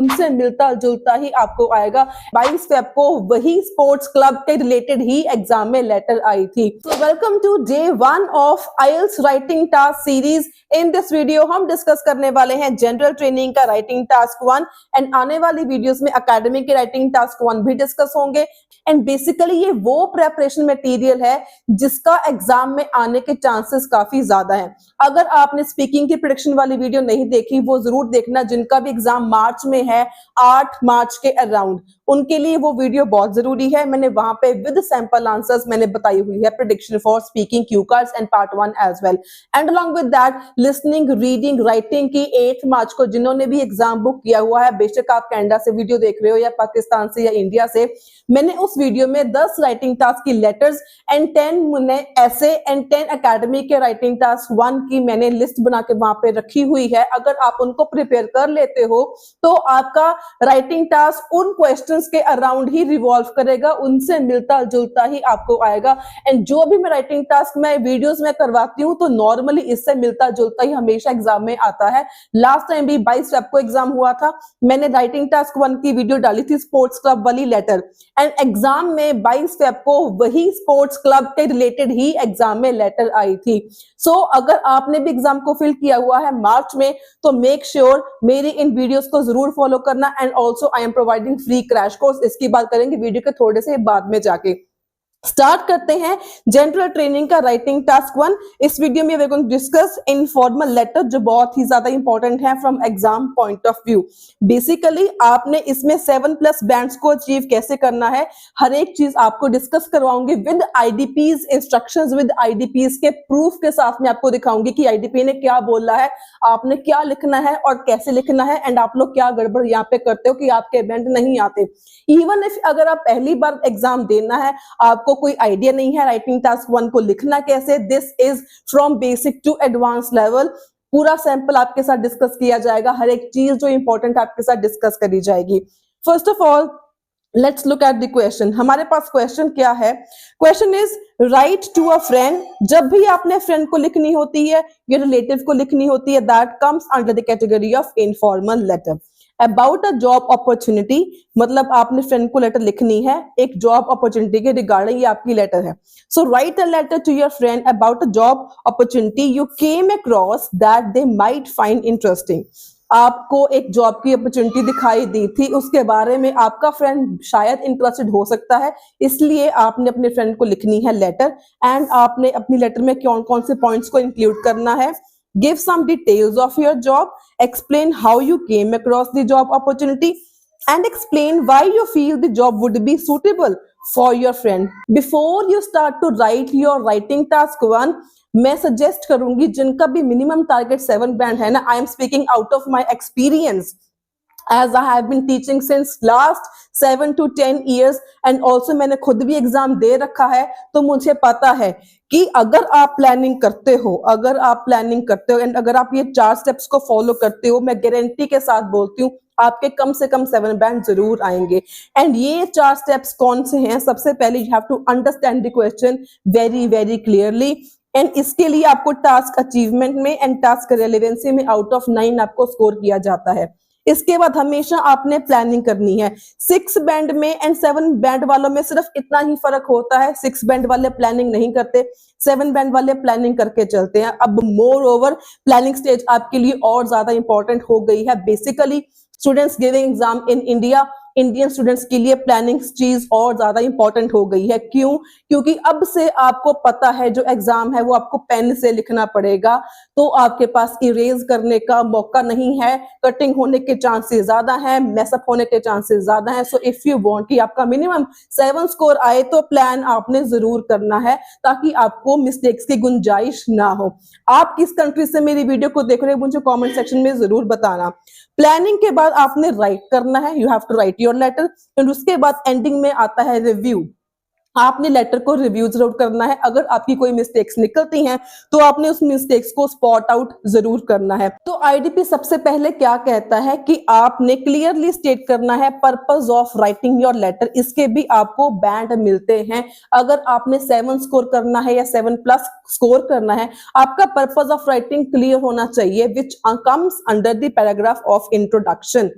उनसे मिलता जुलता ही आपको आएगा। 22 फेब को वही स्पोर्ट्स क्लब के रिलेटेड ही एग्जाम में लेटर आई थी। So welcome to day 1 of IELTS writing task series. In this video हम डिस्कस करने वाले हैं जनरल ट्रेनिंग का राइटिंग टास्क 1 एंड आने वाली वीडियोस में एकेडमिक के राइटिंग टास्क 1 भी डिस्कस होंगे। एंड बेसिकली ये वो प्रेपरेशन मटेरियल है जिसका एग्जाम में आने के चांसेस काफी ज्यादा हैं। अगर आपने स्पीकिंग की प्रेडिक्शन वाली वीडियो नहीं देखी वो जरूर देखना, जिनका भी एग्जाम मार्च में है 8 मार्च के अराउंड, उनके लिए वो वीडियो बहुत जरूरी है। मैंने वहां पे विद सैंपल आंसर्स मैंने बताई हुई है prediction for speaking cue cards and part 1 as well. And along with that listening reading writing की 8 मार्च को जिन्होंने भी एग्जाम बुक किया हुआ है, बेशक आप कनाडा से वीडियो देख रहे हो या पाकिस्तान से या इंडिया से, मैंने उस वीडियो में 10 राइटिंग टास्क की लेटर्स एंड 10 ऐसे एंड 10 एकेडमिक के राइटिंग टास्क 1 की मैंने लिस्ट बना के वहां पे रखी हुई है। अगर आप उनको प्रिपेयर कर लेते हो तो आपका राइटिंग टास्क उन क्वेश्चंस के अराउंड ही रिवॉल्व करेगा, उनसे मिलता जुलता ही आपको आएगा। एंड जो भी मैं राइटिंग टास्क में वीडियोस में करवाती हूँ तो नॉर्मली इससे मिलता जुलता ही हमेशा एग्जाम में आता है। लास्ट टाइम भी 22 फेब को एग्जाम हुआ था, मैंने राइटिंग टास्क 1 की वीडियो डाली थी स्पोर्ट्स क्लब वाली लेटर, एंड एग्जाम में 22 फेब को वही स्पोर्ट्स क्लब के रिलेटेड ही एग्जाम में लेटर आई थी। सो अगर आपने भी एग्जाम को फिल किया हुआ है मार्च में तो मेक श्योर मेरी इन वीडियोस को जरूर फॉलो करना। And also I am providing free crash course, इसकी बात करेंगे वीडियो के थोड़े से बाद में जाके। स्टार्ट करते हैं जनरल ट्रेनिंग का राइटिंग टास्क 1। इस वीडियो में we going to discuss informal letter जो बहुत ही ज्यादा इंपॉर्टेंट है from exam point of view. Basically आपने इसमें 7+ बैंड्स को अचीव कैसे करना है, हर एक चीज आपको डिस्कस करवाऊंगी विद आईडीपीज इंस्ट्रक्शंस, विद आईडीपीज के प्रूफ के साथ में आपको दिखाऊंगी कि आईडीपी ने क्या बोला है, आपने क्या लिखना है और कैसे लिखना है, एंड आप लोग क्या गड़बड़ यहाँ पे करते हो कि आपके बैंड नहीं आते। इवन इफ अगर आप पहली बार एग्जाम देना है, आपको कोई आइडिया नहीं है राइटिंग टास्क 1 को लिखना कैसे, this is from basic to advance level. पूरा सैंपल आपके साथ डिस्कस किया जाएगा, हर एक चीज जो इंपॉर्टेंट आपके साथ डिस्कस करी जाएगी। First of all let's look at the question. हमारे पास क्वेश्चन क्या है? Question is write to a friend. जब भी आपने फ्रेंड को लिखनी होती है या रिलेटिव को लिखनी होती है, that comes under the category of informal letter. About a job opportunity, मतलब आपने फ्रेंड को लेटर लिखनी है एक जॉब अपॉर्चुनिटी के रिगार्डिंग, ये आपकी लेटर है। So write a letter to your friend about a job opportunity you came across that they might find interesting. आपको एक जॉब की अपॉर्चुनिटी दिखाई दी थी, उसके बारे में आपका फ्रेंड शायद इंटरेस्टेड हो सकता है, इसलिए आपने अपने फ्रेंड को लिखनी है लेटर। एंड आपने अपनी लेटर में कौन कौन से पॉइंट्स को इंक्लूड करना है? Give some details of your job, explain how you came across the job opportunity, and explain why you feel the job would be suitable for your friend. Before you start to write your writing task 1, मैं suggest करूंगी जिनका भी minimum target 7 band है ना, I am speaking out of my experience as I have been teaching since last 7 to 10 years and also मैंने खुद भी exam दे रखा है, तो मुझे पता है कि अगर आप प्लानिंग करते हो, एंड अगर आप ये 4 स्टेप्स को फॉलो करते हो, मैं गारंटी के साथ बोलती हूँ आपके कम से कम 7 बैंड जरूर आएंगे। एंड ये 4 स्टेप्स कौन से हैं? सबसे पहले you have to understand the question very very clearly, and इसके लिए आपको टास्क अचीवमेंट में एंड टास्क रेलेवेंसी में आउट ऑफ 9 आपको स्कोर किया जाता है। इसके बाद हमेशा आपने प्लानिंग करनी है। 6 बैंड में एंड 7 बैंड वालों में सिर्फ इतना ही फर्क होता है, 6 बैंड वाले प्लानिंग नहीं करते, 7 बैंड वाले प्लानिंग करके चलते हैं। अब मोर ओवर प्लानिंग स्टेज आपके लिए और ज्यादा इंपॉर्टेंट हो गई है। Basically students giving exam in India, Indian students के लिए प्लानिंग चीज और ज्यादा इंपॉर्टेंट हो गई है। क्यों? क्योंकि अब से आपको पता है जो एग्जाम है वो आपको पेन से लिखना पड़ेगा, तो आपके पास इरेज करने का मौका नहीं है, कटिंग होने के चांसेस ज्यादा हैं, मेसअप होने के चांसेस ज्यादा हैं। सो इफ यू वांट कि आपका मिनिमम 7 स्कोर आए तो प्लान आपने जरूर करना है ताकि आपको मिस्टेक्स की गुंजाइश ना हो। आप किस कंट्री से मेरी वीडियो को देख रहे हो मुझे कॉमेंट सेक्शन में जरूर बताना। प्लानिंग के बाद आपने राइट करना है, you have to write your letter, and उसके बाद एंडिंग में आता है रिव्यू। आपने लेटर को रिव्यू जरूर करना है। अगर आपकी कोई मिस्टेक्स निकलती हैं तो आपने उस मिस्टेक्स को स्पॉट आउट जरूर करना है। तो आईडीपी सबसे पहले क्या कहता है कि आपने क्लियरली स्टेट करना है purpose of writing your letter. इसके भी आपको बैंड मिलते हैं। अगर आपने 7 स्कोर करना है या 7+ स्कोर करना है, आपका पर्पस ऑफ राइटिंग क्लियर होना चाहिए, which comes under the paragraph of introduction.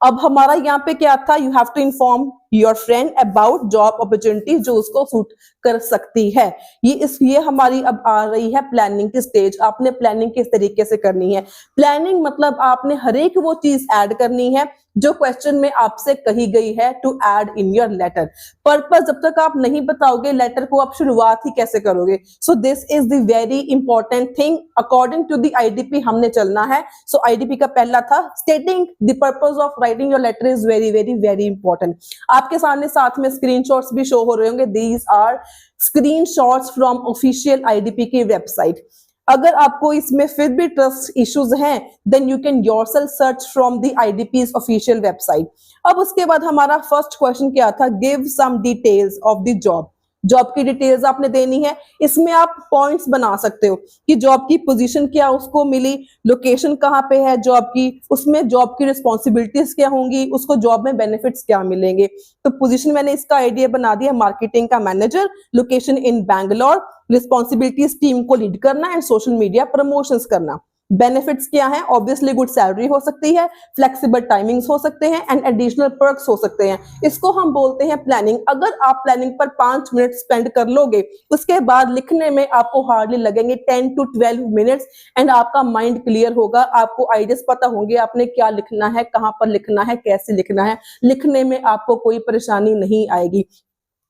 अब हमारा यहाँ पे क्या था, you have to inform your friend about job opportunity जो उसको सूट कर सकती है। ये हमारी अब आ रही है प्लानिंग की स्टेज। आपने प्लानिंग किस तरीके से करनी है? प्लानिंग मतलब आपने हर एक वो चीज ऐड करनी है जो क्वेश्चन में आपसे कही गई है to add in your letter. Purpose जब तक आप नहीं बताओगे लेटर को, आप शुरुआत ही कैसे करोगे? So this is the very important thing. According to the IDP हमने चलना है। सो आईडीपी का पहला था stating the purpose of writing your letter is very very very important. आपके सामने साथ में स्क्रीनशॉट्स भी शो हो रहे होंगे। These are screenshots from official IDP की वेबसाइट। अगर आपको इसमें फिर भी ट्रस्ट इश्यूज हैं, then you can yourself search from the IDP's official website. अब उसके बाद हमारा फर्स्ट क्वेश्चन क्या था? Give some details of the job. Job की डिटेल्स आपने देनी है। इसमें आप पॉइंट्स बना सकते हो कि जॉब की पोजीशन क्या उसको मिली, लोकेशन कहाँ पे है जॉब की, उसमें जॉब की रिस्पॉन्सिबिलिटीज क्या होंगी, उसको जॉब में बेनिफिट्स क्या मिलेंगे। तो पोजीशन मैंने इसका आइडिया बना दिया, मार्केटिंग का manager, location in Bangalore, responsibilities team को लीड करना एंड सोशल मीडिया प्रमोशंस करना। बेनिफिट्स क्या है? ऑब्वियसली गुड सैलरी हो सकती है, फ्लेक्सिबल टाइमिंग्स हो सकते हैं एंड एडिशनल पर्क्स हो सकते हैं। इसको हम बोलते हैं प्लानिंग। अगर आप प्लानिंग पर 5 मिनट स्पेंड कर लोगे, उसके बाद लिखने में आपको हार्डली लगेंगे 10 to 12 मिनट्स एंड आपका माइंड क्लियर होगा। आपको आइडियाज पता होंगे आपने क्या लिखना है, कहां पर लिखना है, कैसे लिखना है। लिखने में आपको कोई परेशानी नहीं आएगी।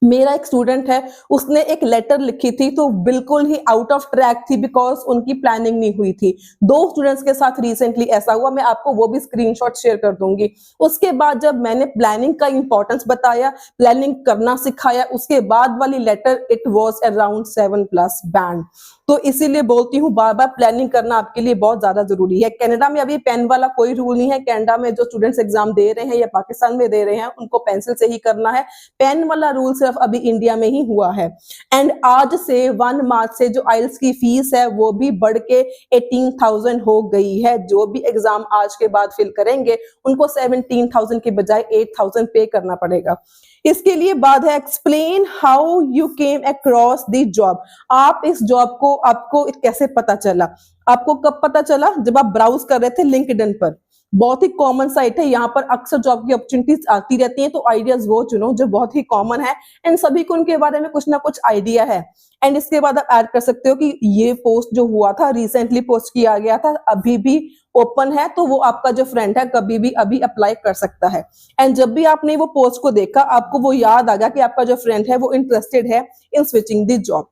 मेरा एक स्टूडेंट है, उसने एक लेटर लिखी थी तो बिल्कुल ही आउट ऑफ ट्रैक थी बिकॉज उनकी प्लानिंग नहीं हुई थी। 2 स्टूडेंट्स के साथ रिसेंटली ऐसा हुआ, मैं आपको वो भी स्क्रीनशॉट शेयर कर दूंगी। उसके बाद जब मैंने प्लानिंग का इंपॉर्टेंस बताया, प्लानिंग करना सिखाया, उसके बाद वाली letter it was around 7+ band. तो इसीलिए बोलती हूँ बार बार प्लानिंग करना आपके लिए बहुत ज्यादा जरूरी है। कनाडा में अभी पेन वाला कोई रूल नहीं है। कनाडा में जो स्टूडेंट्स एग्जाम दे रहे हैं या पाकिस्तान में दे रहे हैं उनको पेंसिल से ही करना है। पेन वाला रूल सिर्फ अभी इंडिया में ही हुआ है। एंड आज से 1 मार्च से जो आइल्स की फीस है वो भी बढ़ के 18,000 हो गई है। जो भी एग्जाम आज के बाद फिल करेंगे उनको 17,000 के बजाय 8,000 पे करना पड़ेगा। इसके लिए बाद है explain how you came across the job. आप इस जॉब को आपको कैसे पता चला? आपको कब पता चला? जब आप ब्राउज कर रहे थे लिंक्डइन पर। बहुत ही कॉमन साइट है, यहाँ पर अक्सर जॉब की अपॉर्चुनिटीज आती रहती हैं, तो आइडियाज वो चुनो जो बहुत ही कॉमन है एंड सभी को उनके बारे में कुछ ना कुछ आइडिया है। एंड इसके बाद आप ऐड कर सकते हो कि ये पोस्ट जो हुआ था रिसेंटली पोस्ट किया गया था, अभी भी ओपन है, तो वो आपका जो फ्रेंड है कभी भी अभी अप्लाई कर सकता है। एंड जब भी आपने वो पोस्ट को देखा आपको वो याद आ गया कि आपका जो फ्रेंड है वो इंटरेस्टेड है इन स्विचिंग द जॉब,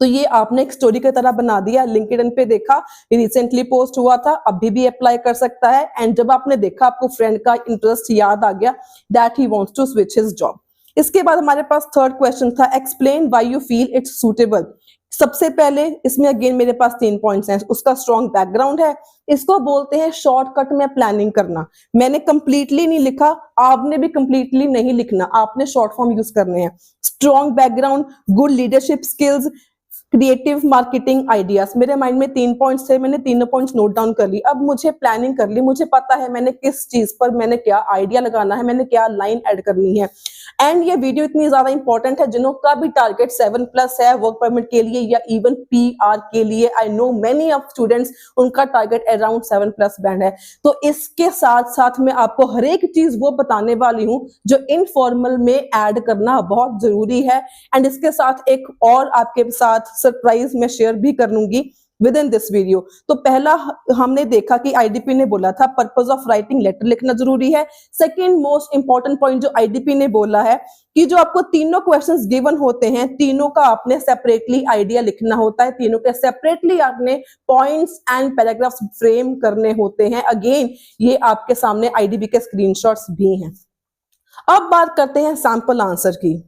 तो ये आपने एक स्टोरी की तरह बना दिया। लिंक्डइन पे देखा रिसेंटली पोस्ट हुआ था, अभी भी अप्लाई कर सकता है। एंड जब आपने देखा आपको फ्रेंड का इंटरेस्ट याद आ गया that he wants to switch his job. इसके बाद हमारे पास थर्ड क्वेश्चन था explain why you feel it's suitable. सबसे पहले इसमें अगेन मेरे पास 3 पॉइंट्स हैं। उसका स्ट्रॉन्ग बैकग्राउंड है, इसको बोलते हैं शॉर्टकट में प्लानिंग करना। मैंने कंप्लीटली नहीं लिखा, आपने भी कंप्लीटली नहीं लिखना, आपने शॉर्ट फॉर्म यूज करने हैं। Strong background, good leadership skills, creative marketing ideas. मेरे माइंड में 3 पॉइंट्स थे, मैंने तीनों पॉइंट्स नोट डाउन कर ली। अब मुझे प्लानिंग कर ली, मुझे पता है मैंने किस चीज पर मैंने क्या आइडिया लगाना है, मैंने क्या लाइन ऐड करनी है। एंड ये वीडियो इतनी ज्यादा इंपॉर्टेंट है जिन्हों का भी टारगेट 7+ है वर्क परमिट के लिए या इवन PR के लिए। I know many of students उनका टारगेट अराउंड 7+ बैंड है। तो इसके साथ साथ मैं आपको हर एक चीज वो बताने वाली हूँ जो इनफॉर्मल में ऐड करना बहुत जरूरी है। एंड इसके साथ एक और आपके साथ सरप्राइज मैं शेयर भी कर लूंगी विद इन दिस वीडियो। तो पहला हमने देखा कि आईडीपी ने बोला था पर्पस ऑफ राइटिंग लेटर लिखना जरूरी है। सेकंड मोस्ट इंपॉर्टेंट पॉइंट जो आईडीपी ने बोला है कि जो आपको तीनों क्वेश्चंस गिवन होते हैं, तीनों का आपने सेपरेटली आइडिया लिखना होता है, तीनों के सेपरेटली आपने पॉइंट्स एंड पैराग्राफ्स फ्रेम करने होते हैं। अगेन ये आपके सामने आईडीपी के स्क्रीनशॉट्स भी हैं। अब बात करते हैं सैंपल आंसर की।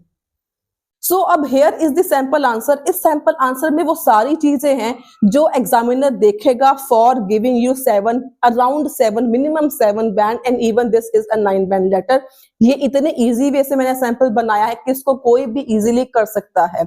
सो अब here is the sample answer. इस सैंपल आंसर में वो सारी चीजें हैं जो एग्जामिनर देखेगा for giving you 7 around 7 minimum 7 band and even this is a 9 band letter. ये इतने इजी वे से मैंने सैंपल बनाया है कि इसको कोई भी इजीली कर सकता है।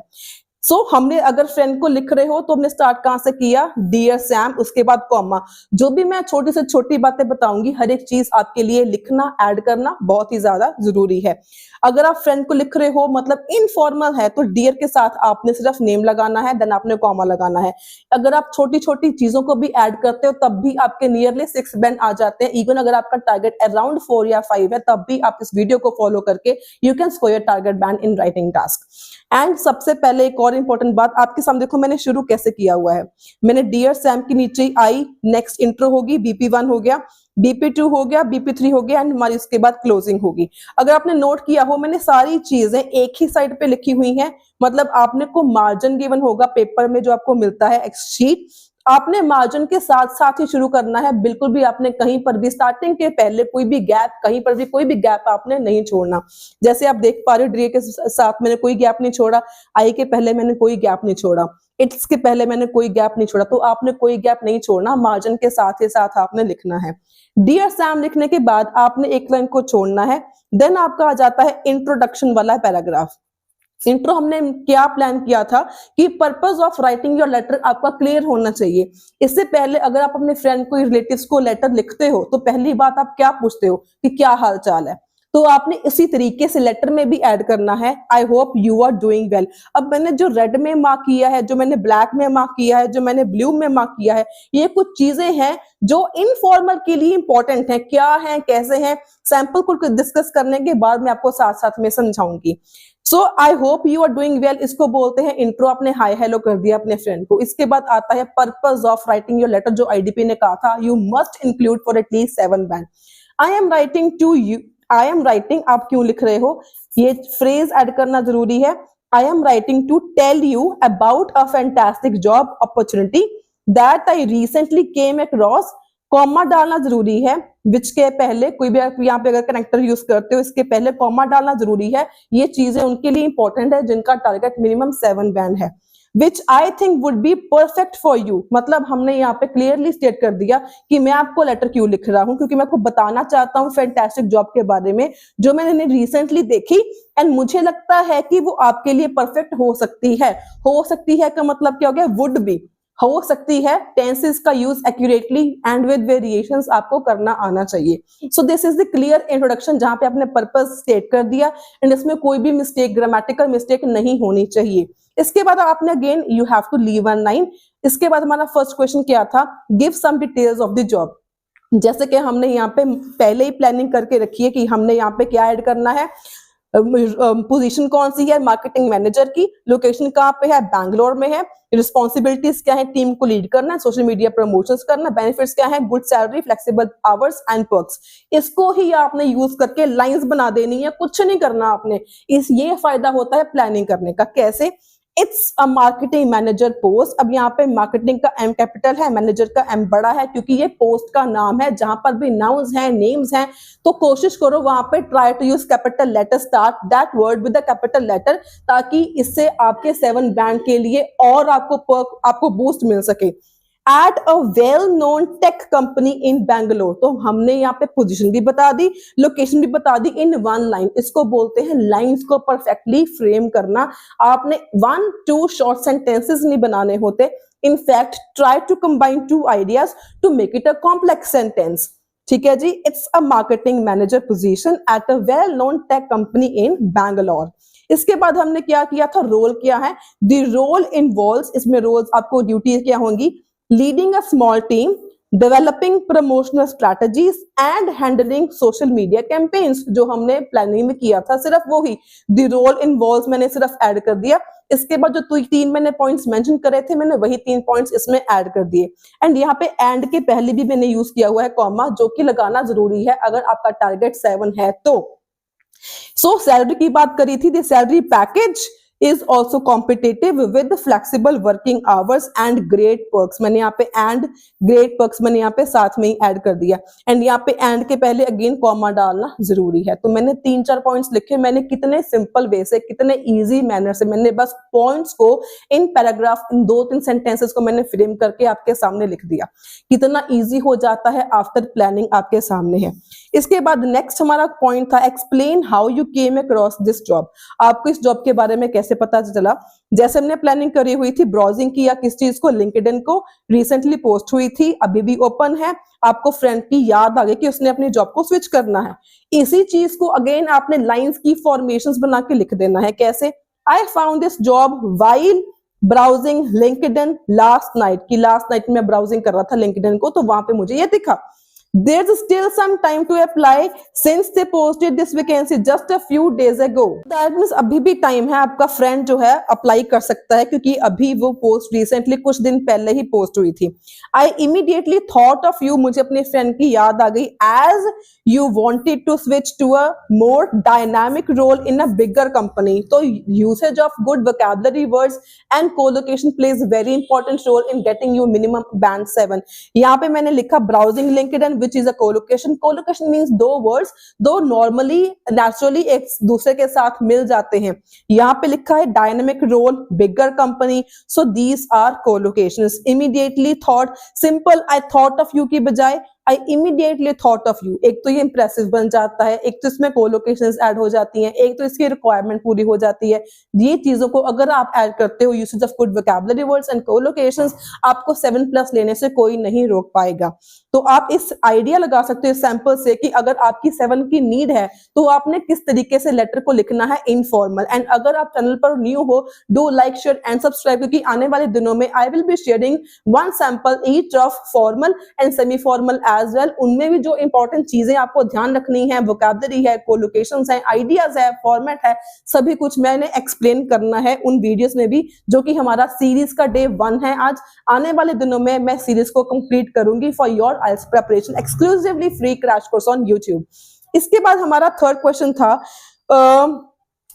सो हमने अगर फ्रेंड को लिख रहे हो तो हमने स्टार्ट कहां से किया, डियर सैम, उसके बाद कॉमा। जो भी मैं छोटी से छोटी बातें बताऊंगी, हर एक चीज आपके लिए लिखना, ऐड करना बहुत ही ज्यादा जरूरी है। अगर आप फ्रेंड को लिख रहे हो मतलब इनफॉर्मल है तो डियर के साथ आपने सिर्फ नेम लगाना है, देन आपने कॉमा लगाना है। अगर आप छोटी छोटी चीजों को भी ऐड करते हो तब भी आपके नियरली 6 बैंड आ जाते हैं। इवन अगर आपका टारगेट अराउंड 4 या 5 है तब भी आप इस वीडियो को फॉलो करके you can score your target band in writing task. And सबसे पहले एक और इंपॉर्टेंट बात आपके सामने देखो, मैंने शुरू कैसे किया हुआ है। मैंने डियर सैम के नीचे आई, नेक्स्ट इंट्रो होगी, BP1 हो गया, BP2 हो गया, BP3 हो गया एंड हमारी उसके बाद क्लोजिंग होगी। अगर आपने नोट किया हो मैंने सारी चीजें एक ही साइड पे लिखी हुई हैं, मतलब आपने को मार्जिन गिवन होगा पेपर में जो आपको मिलता है शीट, आपने मार्जिन के साथ साथ ही शुरू करना है। बिल्कुल भी आपने कहीं पर भी स्टार्टिंग के पहले कोई भी गैप, कहीं पर भी कोई भी गैप आपने नहीं छोड़ना। जैसे आप देख पा रहे हो, डी के साथ मैंने कोई गैप नहीं छोड़ा, आई के पहले मैंने कोई गैप नहीं छोड़ा, इट्स के पहले मैंने कोई गैप नहीं छोड़ा। तो आपने कोई गैप नहीं छोड़ना, मार्जिन के साथ ही साथ आपने लिखना है। डियर सैम लिखने के बाद आपने एक लाइन को छोड़ना है। देन आपका आ जाता है इंट्रोडक्शन वाला पैराग्राफ। इंट्रो हमने क्या प्लान किया था कि purpose of writing your letter आपका क्लियर होना चाहिए। इससे पहले अगर आप अपने फ्रेंड को, रिलेटिव्स को लेटर लिखते हो तो पहली बात आप क्या पूछते हो कि क्या हाल चाल है, तो आपने इसी तरीके से लेटर में भी ऐड करना है, I hope you are doing well. अब मैंने जो रेड में मार्क किया है, जो मैंने ब्लैक में मार्क किया है, जो मैंने ब्लू में मार्क किया है, ये कुछ चीजें हैं जो इनफॉर्मल के लिए इंपॉर्टेंट है। क्या है, कैसे हैं, सैंपल को डिस्कस करने के बाद मैं आपको साथ साथ में समझाऊंगी। So I hope you are doing well, इसको बोलते हैं इंट्रो। आपने हाय हेलो कर दिया अपने फ्रेंड को। इसके बाद आता है purpose of writing your letter, जो आईडीपी ने कहा था you must include for at least 7 band. I am writing to you, I am writing, आप क्यों लिख रहे हो, ये फ्रेज ऐड करना जरूरी है। I am writing to tell you about a fantastic job opportunity that I recently came across. Comma डालना जरूरी है, विच के पहले कोई भी आप यहाँ पे अगर कनेक्टर यूज करते हो इसके पहले कॉमा डालना जरूरी है। ये चीजें उनके लिए इंपॉर्टेंट है जिनका टारगेट मिनिमम 7 बैंड है। Which I think would be perfect for you, मतलब हमने यहाँ पे क्लियरली स्टेट कर दिया कि मैं आपको लेटर क्यों लिख रहा हूँ, क्योंकि मैं आपको बताना चाहता हूँ फैंटास्टिक जॉब के बारे में जो मैंने रिसेंटली देखी एंड मुझे लगता है कि वो आपके लिए परफेक्ट हो सकती है। हो सकती है का मतलब क्या हो गया, वुड बी, हो सकती है। टेंसेस का use accurately and with variations आपको करना आना चाहिए। सो this is the clear introduction जहां पे आपने पर्पस स्टेट कर दिया एंड इसमें कोई भी मिस्टेक, ग्रामेटिकल मिस्टेक नहीं होनी चाहिए। इसके बाद आपने again you have to leave one line. इसके बाद हमारा फर्स्ट क्वेश्चन क्या था, give some details of the job. जैसे कि हमने यहाँ पे पहले ही प्लानिंग करके रखी है कि हमने यहाँ पे क्या ऐड करना है, पोजीशन कौन सी है, मार्केटिंग मैनेजर की, लोकेशन कहाँ पे है, बैंगलोर में है, रिस्पॉन्सिबिलिटीज क्या है, टीम को लीड करना है, सोशल मीडिया प्रमोशंस करना, बेनिफिट्स क्या है, good salary, flexible hours and perks. इसको ही आपने यूज करके लाइंस बना देनी है, कुछ नहीं करना आपने। ये फायदा होता है प्लानिंग करने का। कैसे, it's a marketing manager post. अब यहाँ पे मार्केटिंग का एम कैपिटल है, मैनेजर का एम बड़ा है, क्योंकि ये पोस्ट का नाम है। जहां पर भी नाउन्स हैं, नेम्स हैं, तो कोशिश करो वहां पे try to use capital letter, start that word with the capital letter, ताकि इससे आपके 7 बैंड के लिए और आपको बूस्ट मिल सके। Eight a well known tech company in Bangalore, तो हमने यहाँ पे पोजीशन भी बता दी, लोकेशन भी बता दी इन 1 लाइन। इसको बोलते हैं लाइंस को परफेक्टली फ्रेम करना। आपने 1-2 शॉर्ट सेंटेंसेस नहीं बनाने होते। In fact try to combine 2 ideas to make it a complex sentence. ठीक है जी, it's a marketing manager position at a well known tech company in Bangalore. इसके बाद हमने क्या किया था, रोल क्या है, द रोल इन्वॉल्व्स, इसमें रोल्स आपको ड्यूटीज क्या होंगी, leading a small team, developing promotional strategies and handling social media campaigns। जो हमने प्लानिंग में किया था सिर्फ वो ही, the role involves मैंने सिर्फ ऐड कर दिया। इसके बाद जो 3 मैंने पॉइंट्स मेंशन करे थे, मैंने वही 3 पॉइंट्स इसमें ऐड कर दिए। एंड यहाँ पे एंड के पहले भी मैंने यूज किया हुआ है कॉमा, जो कि लगाना जरूरी है अगर आपका टारगेट 7 है तो। सो सैलरी की बात करी थी, the salary package is also competitive with flexible working hours and great perks। मैंने यहाँ पे and great perks मैंने यहाँ पे साथ में ही ऐड कर दिया। एंड यहाँ पे and के पहले अगेन कॉमा डालना जरूरी है। तो मैंने 3-4 पॉइंट्स लिखे, मैंने कितने सिंपल वे से, कितने इजी मैनर से मैंने बस पॉइंट्स को इन पैराग्राफ, इन 2-3 सेंटेंसेस को मैंने फ्रेम करके आपके सामने लिख दिया। कितना इजी हो जाता है आफ्टर प्लानिंग आपके सामने है। इसके बाद नेक्स्ट हमारा पॉइंट था, explain how you came across this job. आपको इस जॉब के बारे में कैसे कैसे पता चला? जैसे हमने प्लानिंग करी हुई थी, ब्राउजिंग किया किस चीज को, लिंक्डइन को, रिसेंटली पोस्ट हुई थी, अभी भी ओपन है, आपको फ्रेंड की याद आ गई कि उसने अपनी जॉब को स्विच करना है। इसी चीज को अगेन आपने लाइंस की फॉर्मेशंस बना के लिख देना है। कैसे? I found this job while browsing LinkedIn last night, की लास्ट नाइट में ब्राउजिंग कर रहा था लिंक्डइन को, तो वहां पे मुझे ये दिखा। There's still some time to apply since they posted this vacancy just a few days ago. That means अभी भी टाइम है, आपका फ्रेंड जो है अप्लाई कर सकता है, क्योंकि अभी वो पोस्ट रिसेंटली कुछ दिन पहले ही पोस्ट हुई थी। I immediately thought of you, मुझे अपने फ्रेंड की याद आ गई, as you wanted to switch to a more dynamic role in a bigger company. तो usage of good vocabulary words and co-location plays very important role in getting you minimum band 7. यहाँ पे मैंने लिखा browsing LinkedIn which is a co-location. Co-location means दो words, दो normally naturally एक दूसरे के साथ मिल जाते हैं। यहाँ पे लिखा है dynamic role, bigger company, so these are co-locations. Immediately thought, simple I thought of you की बजाय I immediately thought of you. एक तो ये impressive बन जाता है, एक तो इसमें co-locations ऐड हो जाती हैं, एक तो इसकी रिक्वायरमेंट पूरी हो जाती है। ये चीजों को अगर आप ऐड करते हो, usage of good vocabulary words and co-locations, आपको 7+ लेने से कोई नहीं रोक पाएगा। तो आप इस आइडिया लगा सकते हो सैंपल से कि अगर आपकी 7 की नीड है तो आपने किस तरीके से लेटर को लिखना है इनफॉर्मल। एंड अगर आप चैनल पर न्यू हो, do like, share and subscribe, क्योंकि आने वाले दिनों में I will be sharing one sample each of formal and semi formal as well. उनमें भी जो इंपॉर्टेंट चीजें आपको ध्यान रखनी है, वोकैबुलरी है, कोलोकेशंस है, आइडियाज है, फॉर्मेट है, सभी कुछ मैंने एक्सप्लेन करना है उन वीडियोस में भी, जो कि हमारा सीरीज का डे 1 है आज। आने वाले दिनों में मैं सीरीज को कंप्लीट करूंगी for your IELTS preparation, exclusively free crash course on YouTube. इसके बाद हमारा थर्ड क्वेश्चन था,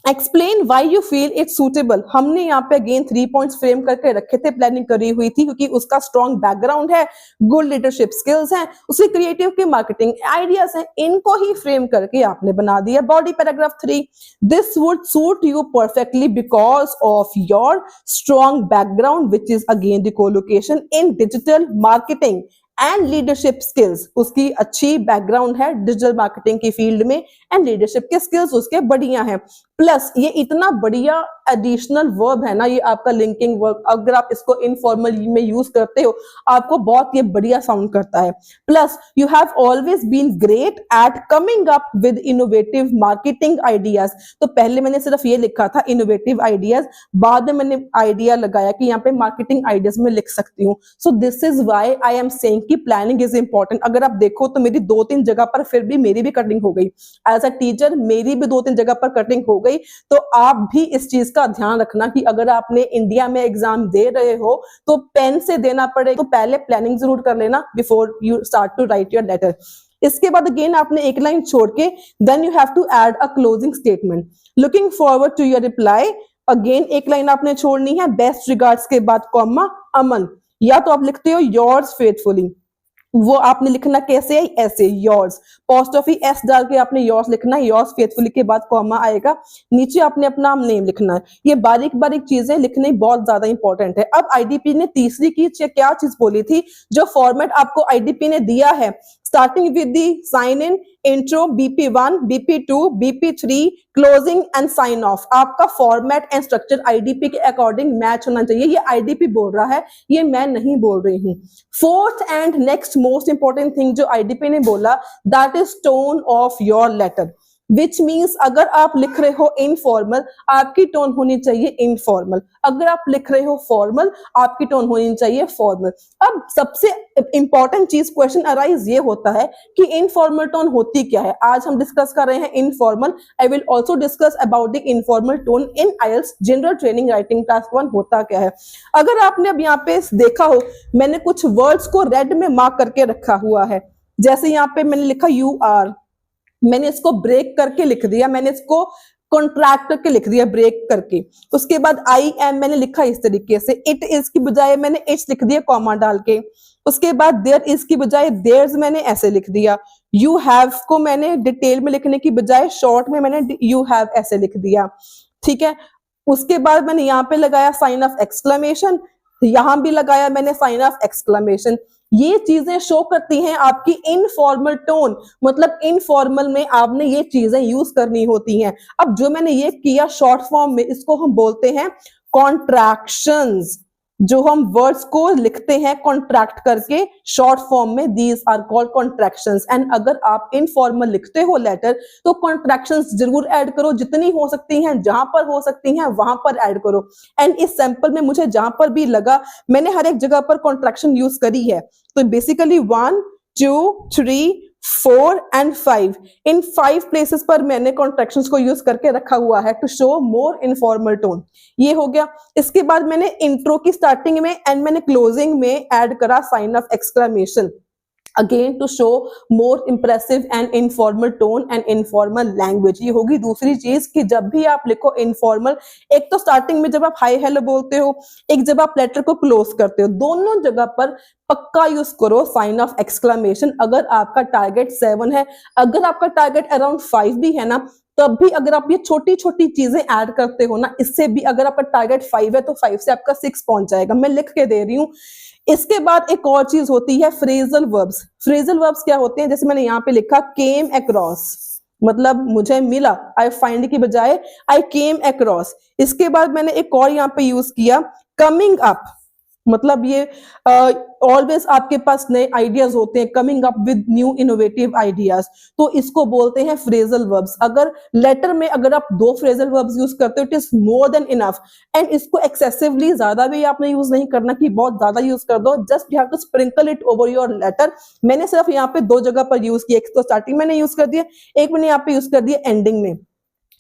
explain why you feel it's suitable. हमने यहाँ पे अगेन 3 पॉइंट्स फ्रेम करके रखे थे, प्लानिंग करी हुई थी, क्योंकि उसका स्ट्रॉन्ग बैकग्राउंड है, गुड लीडरशिप स्किल्स हैं, उसके क्रिएटिव के मार्केटिंग आइडियाज हैं, इनको ही फ्रेम करके आपने बना दिया। Body paragraph 3, this would suit you perfectly because of your strong background which is again the collocation in digital marketing and leadership skills. उसकी अच्छी बैकग्राउंड है डिजिटल मार्केटिंग की फील्ड में, एंड लीडरशिप के स्किल्स उसके बढ़िया हैं। प्लस ये इतना बढ़िया एडिशनल वर्ब है ना, ये आपका लिंकिंग वर्ब, अगर आप इसको इनफॉर्मल में यूज करते हो आपको बहुत ये बढ़िया साउंड करता है। Plus you have always been great at coming up with innovative marketing ideas. तो पहले मैंने सिर्फ ये लिखा था इनोवेटिव आइडियाज, बाद में मैंने आइडिया लगाया कि यहाँ पे मार्केटिंग आइडियाज में लिख सकती हूँ। So this is why I am saying कि प्लानिंग इज इंपॉर्टेंट। अगर आप देखो तो मेरी 2-3 जगह पर फिर भी मेरी भी कटिंग हो गई, एज अ टीचर मेरी भी 2-3 जगह पर कटिंग हो गई। तो आप भी इस चीज का ध्यान रखना कि अगर आपने इंडिया में एग्जाम दे रहे हो तो पेन से देना पड़े, तो पहले प्लानिंग जरूर कर लेना before you start to write your letter. इसके बाद अगेन आपने एक लाइन छोड़ के then you have to add a closing statement, looking forward to your reply. Again एक लाइन आपने छोड़नी है, बेस्ट रिगार्ड्स के बाद कॉमा अमन, या तो आप लिखते हो योर्स फेथफुली, वो आपने लिखना कैसे है, ऐसे योर्स, पोस्टोफी एस डाल के आपने योर्स लिखना है, योर्स फेथफुली के बाद कॉमा आएगा, नीचे आपने अपना नेम लिखना है। ये बारीक बारीक चीजें लिखनी बहुत ज्यादा इंपॉर्टेंट है। अब आईडीपी ने तीसरी की क्या चीज बोली थी, जो फॉर्मेट आपको आईडीपी ने दिया है, starting with the sign in, intro, BP1, BP2, BP3, closing and sign off. आपका फॉर्मेट एंड स्ट्रक्चर आईडीपी के अकॉर्डिंग मैच होना चाहिए। ये आईडीपी बोल रहा है, ये मैं नहीं बोल रही हूँ। Fourth and next most important thing जो आईडीपी ने बोला, that is tone of your letter, which means अगर आप लिख रहे हो इनफॉर्मल, आपकी टोन होनी चाहिए इनफॉर्मल। अगर आप लिख रहे हो फॉर्मल, आपकी टोन होनी चाहिए फॉर्मल। अब सबसे इंपॉर्टेंट चीज क्वेश्चन अराइज ये होता है कि इनफॉर्मल टोन होती क्या है। आज हम डिस्कस कर रहे हैं informal. I will also discuss about the informal tone in IELTS general training writing task 1 होता क्या है। अगर आपने अब यहाँ पे देखा हो, मैंने कुछ वर्ड्स को रेड में मार्क करके रखा हुआ है। जैसे यहाँ पे मैंने लिखा यू आर, मैंने इसको ब्रेक करके लिख दिया, मैंने इसको कॉन्ट्रैक्ट करके लिख दिया ब्रेक करके। उसके बाद आई एम मैंने लिखा इस तरीके से, इट इज की बजाय मैंने इट्स लिख दिया कॉमा डाल के। उसके बाद देयर इज की बजाय देयर्स मैंने ऐसे लिख दिया। यू हैव को मैंने डिटेल में लिखने की बजाय शॉर्ट में मैंने यू हैव ऐसे लिख दिया, ठीक है। उसके बाद मैंने यहाँ पे लगाया साइन ऑफ एक्सक्लेमेशन, यहां भी लगाया मैंने साइन ऑफ एक्सक्लेमेशन। ये चीजें शो करती हैं आपकी इनफॉर्मल टोन, मतलब इनफॉर्मल में आपने ये चीजें यूज करनी होती हैं। अब जो मैंने ये किया शॉर्ट फॉर्म में, इसको हम बोलते हैं कॉन्ट्रैक्शंस। जो हम वर्ड्स को लिखते हैं कॉन्ट्रैक्ट करके शॉर्ट फॉर्म में, these are called contractions. And अगर आप इनफॉर्मल लिखते हो लेटर तो कॉन्ट्रैक्शंस जरूर ऐड करो, जितनी हो सकती हैं, जहां पर हो सकती हैं वहां पर ऐड करो। एंड इस सैंपल में मुझे जहां पर भी लगा मैंने हर एक जगह पर कॉन्ट्रैक्शन यूज करी है। तो बेसिकली 1 2 3 4 एंड 5, इन 5 प्लेसेस पर मैंने कॉन्ट्रैक्शंस को यूज करके रखा हुआ है to show more informal tone. ये हो गया। इसके बाद मैंने इंट्रो की स्टार्टिंग में एंड मैंने क्लोजिंग में ऐड करा sign off exclamation, again to show more impressive and informal tone and informal language. ये होगी दूसरी चीज कि जब भी आप लिखो इनफॉर्मल, एक तो स्टार्टिंग में जब आप हाई हेलो बोलते हो, एक जब आप लेटर को क्लोज करते हो, दोनों जगह पर पक्का यूज करो साइन ऑफ एक्सक्लेमेशन। अगर आपका टारगेट 7 है, अगर आपका टारगेट अराउंड 5 भी है ना, तब भी अगर आप ये छोटी छोटी चीजें ऐड करते हो ना, इससे भी अगर आपका टारगेट 5 है तो 5 से आपका 6 पहुंच जाएगा। मैं लिख के दे रही हूँ। इसके बाद एक और चीज होती है फ्रेजल वर्ब्स। फ्रेजल वर्ब्स क्या होते हैं, जैसे मैंने यहाँ पे लिखा केम अक्रॉस, मतलब मुझे मिला, आई फाइंड की बजाय आई केम अक्रॉस। इसके बाद मैंने एक और यहाँ पे यूज किया कमिंग अप, मतलब ये ऑलवेज आपके पास नए आइडियाज होते हैं, coming up with new innovative ideas, तो इसको बोलते हैं फ्रेजल वर्ब्स। अगर लेटर में अगर आप 2 फ्रेजल वर्ब्स यूज करते हो, it is more than enough. And इसको एक्सेसिवली ज्यादा भी आपने यूज नहीं करना कि बहुत ज्यादा यूज कर दो, just you have to sprinkle it over your letter. मैंने सिर्फ यहाँ पे 2 जगह पर यूज किया, एक तो स्टार्टिंग मैंने यूज कर दिया, एक मैंने यहाँ पे यूज कर दिया एंडिंग में।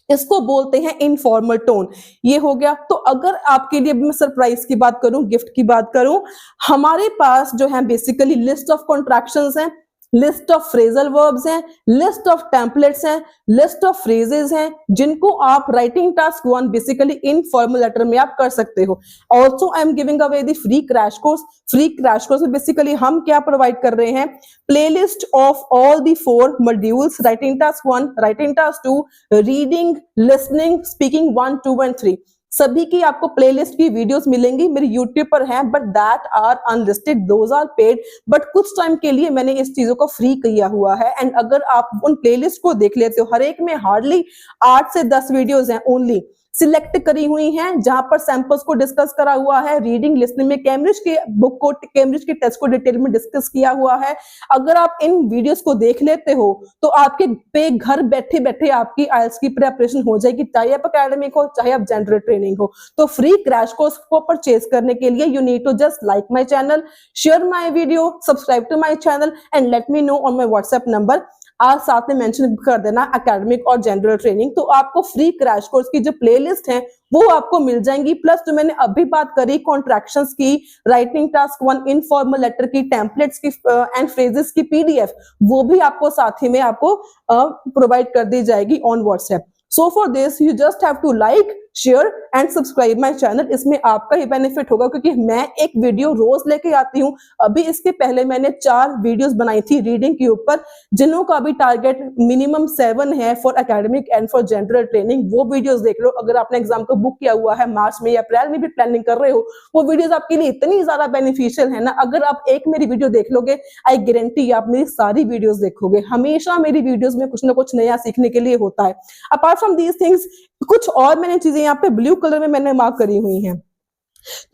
इसको बोलते हैं इनफॉर्मल टोन। ये हो गया। तो अगर आपके लिए मैं सरप्राइज की बात करूं, गिफ्ट की बात करूं, हमारे पास जो है बेसिकली लिस्ट ऑफ कॉन्ट्रैक्शंस हैं, लिस्ट ऑफ फ्रेजल वर्ब्स हैं, लिस्ट ऑफ टेम्पलेट्स हैं, लिस्ट ऑफ फ्रेजेस हैं, जिनको आप writing task 1 basically informal letter में आप कर सकते हो। Also I am giving away the free crash course. Free crash course में बेसिकली हम क्या प्रोवाइड कर रहे हैं, playlist of all the 4 modules, writing task 1, writing task 2, reading, listening, speaking 1, 2 and 3। सभी की आपको प्लेलिस्ट की वीडियोस मिलेंगी, मेरी यूट्यूब पर हैं, but that are unlisted, those are paid. But कुछ टाइम के लिए मैंने इस चीजों को फ्री किया हुआ है। एंड अगर आप उन प्लेलिस्ट को देख लेते हो, हर एक में हार्डली 8 से 10 वीडियोस हैं ओनली सिलेक्ट करी हुई हैं, जहां पर सैंपल्स को डिस्कस करा हुआ है, रीडिंग लिसनिंग में कैम्ब्रिज के बुक को, कैम्ब्रिज के टेस्ट को डिटेल में डिस्कस किया हुआ है। अगर आप इन वीडियोस को देख लेते हो तो आपके पे घर बैठे बैठे आपकी आईएलटीएस की प्रिपरेशन हो जाएगी, चाहे आप एकेडमिक हो चाहे आप जनरल ट्रेनिंग हो। तो फ्री क्रैश कोर्स को परचेज करने के लिए you need to just like my channel, share my video, subscribe to my channel and let me know on my WhatsApp number. आज साथ में मेंशन कर देना एकेडमिक और जनरल ट्रेनिंग, तो आपको फ्री क्रैश कोर्स की जो प्लेलिस्ट है वो आपको मिल जाएंगी। प्लस जो मैंने अभी बात करी कॉन्ट्रैक्शंस की, राइटिंग टास्क 1, इनफॉर्मल लेटर की, टेम्पलेट्स की एंड फ्रेजेस की पीडीएफ, वो भी आपको साथ ही में आपको प्रोवाइड कर दी जाएगी on WhatsApp. So for this you just have to like, share and subscribe my channel. इसमें आपका ही बेनिफिट होगा क्योंकि मैं एक वीडियो रोज लेके आती हूँ। अभी इसके पहले मैंने 4 वीडियोस बनाई थी रीडिंग के ऊपर, जिन्हों का भी टारगेट मिनिमम 7 है for academic and for general training. वो वीडियोस देख लो। अगर आपने एग्जाम को बुक किया हुआ है मार्च में या अप्रैल में भी प्लानिंग कर रहे हो, वो वीडियोस आपके लिए इतनी ज्यादा बेनिफिशियल है ना। अगर आप एक मेरी वीडियो देख लोगे, आई गारंटी आप मेरी सारी वीडियोस देखोगे। हमेशा मेरी वीडियोस में कुछ ना कुछ नया सीखने के लिए होता है। अपार्ट फ्रॉम दीज थिंग्स कुछ और मैंने चीजें यहाँ पे ब्लू कलर में मैंने मार्क करी हुई हैं।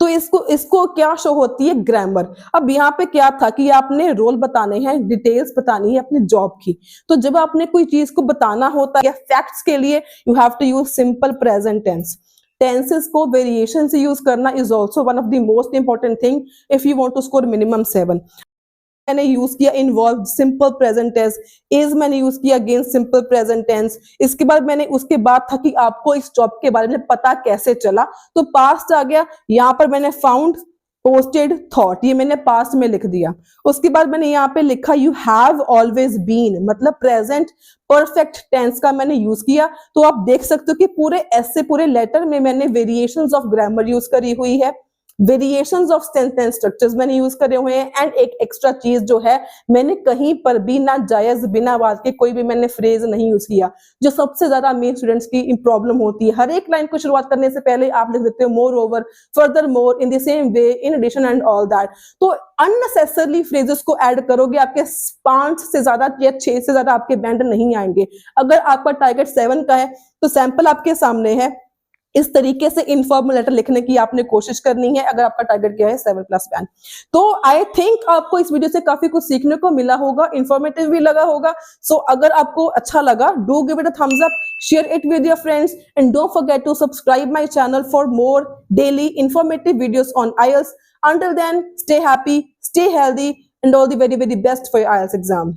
तो इसको क्या शो होती है, ग्रामर। अब यहाँ पे क्या था कि आपने रोल बताने हैं, डिटेल्स बतानी है अपनी जॉब की। तो जब आपने कोई चीज को बताना होता है फैक्ट्स के लिए, you have to use simple present tense. Tenses को वेरिएशन से यूज करना is also one of the most important thing if you want to score minimum 7। मैंने यूज किया involve, simple present tense, is मैंने use किया against simple present tense. इसके बाद मैंने उसके बाद था कि आपको इस जॉब के बारे में पता कैसे चला, तो पास्ट आ गया। यहाँ पर मैंने फाउंड, पोस्टेड, थॉट, ये मैंने पास्ट में लिख दिया। उसके बाद मैंने यहाँ पे लिखा यू हैव ऑलवेज बीन, मतलब प्रेजेंट परफेक्ट टेंस का मैंने यूज किया। तो आप देख सकते हो कि पूरे ऐसे पूरे लेटर में मैंने वेरिएशंस ऑफ ग्रामर यूज करी हुई है। वेरिएशंस ऑफ सेंटेंस स्ट्रक्चर्स मैंने यूज करे हुए हैं, एंड एक एक्स्ट्रा चीज जो है, मैंने कहीं पर भी ना जायज बिना बात के कोई भी मैंने फ्रेज नहीं यूज किया, जो सबसे ज्यादा मेन स्टूडेंट्स की प्रॉब्लम होती है। हर एक लाइन को शुरुआत करने से पहले आप लिख देते हो moreover, furthermore, in the same way, in addition and all that. तो अननेसेसरली फ्रेजेस को ऐड करोगे, आपके 5 से ज्यादा या 6 से ज्यादा आपके बैंड नहीं आएंगे। अगर आपका टारगेट 7 का है तो सैंपल आपके सामने है, इस तरीके से इनफॉर्मल लेटर लिखने की आपने कोशिश करनी है अगर आपका टारगेट क्या है 7+ बैंड। तो आई थिंक आपको इस वीडियो से काफी कुछ सीखने को मिला होगा, इंफॉर्मेटिव भी लगा होगा। सो अगर आपको अच्छा लगा, do give it a thumbs up, share it with your friends, and don't forget to subscribe my channel for more daily informative videos on IELTS. Until then, stay happy, stay healthy, and all the very, very best for your IELTS exam.